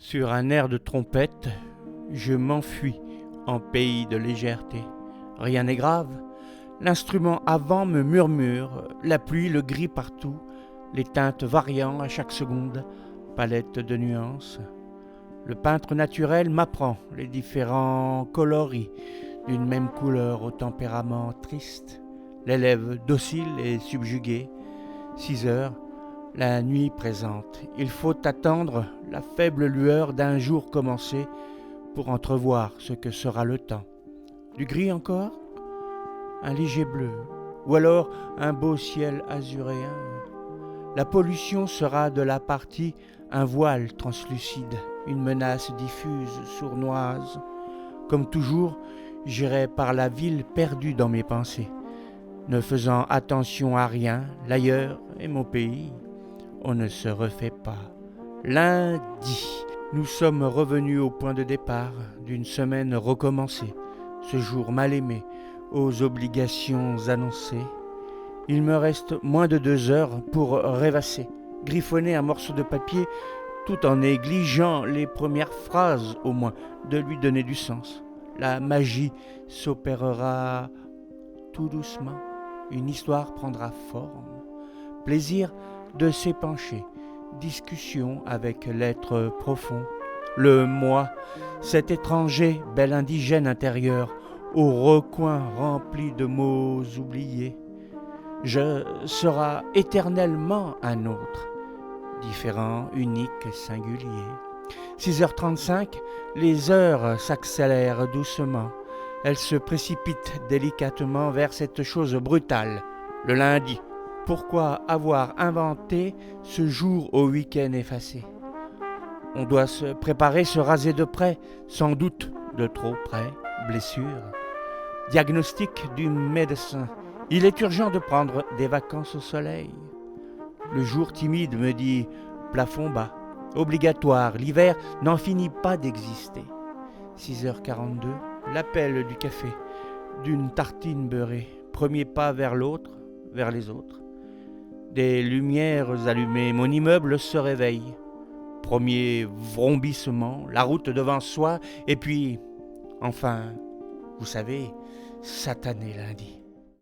Sur un air de trompette, je m'enfuis en pays de légèreté. Rien n'est grave, l'instrument avant me murmure, la pluie, le gris partout, les teintes variant à chaque seconde, palette de nuances. Le peintre naturel m'apprend les différents coloris d'une même couleur au tempérament triste. L'élève docile et subjugué. 6 heures, la nuit présente. Il faut attendre la faible lueur d'un jour commencé pour entrevoir ce que sera le temps. Du gris encore, un léger bleu, ou alors un beau ciel azuréen. La pollution sera de la partie un voile translucide, une menace diffuse, sournoise. Comme toujours, j'irai par la ville perdue dans mes pensées, ne faisant attention à rien, l'ailleurs est mon pays. On ne se refait pas. Lundi, nous sommes revenus au point de départ d'une semaine recommencée, ce jour mal aimé, aux obligations annoncées. Il me reste moins de 2 heures pour rêvasser, griffonner un morceau de papier tout en négligeant les premières phrases au moins, de lui donner du sens. La magie s'opérera tout doucement, une histoire prendra forme. Plaisir de s'épancher, discussion avec l'être profond. Le moi, cet étranger, bel indigène intérieur, au recoin rempli de mots oubliés. Je sera éternellement un autre, différent, unique, singulier. 6h35, les heures s'accélèrent doucement. Elles se précipitent délicatement vers cette chose brutale, le lundi. Pourquoi avoir inventé ce jour au week-end effacé? On doit se préparer, se raser de près, sans doute de trop près, blessure. Diagnostic du médecin. Il est urgent de prendre des vacances au soleil. Le jour timide me dit plafond bas, obligatoire, l'hiver n'en finit pas d'exister. 6h42, l'appel du café, d'une tartine beurrée, premier pas vers l'autre, vers les autres. Des lumières allumées, mon immeuble se réveille. Premier vrombissement, la route devant soi, et puis, enfin, vous savez, satané lundi.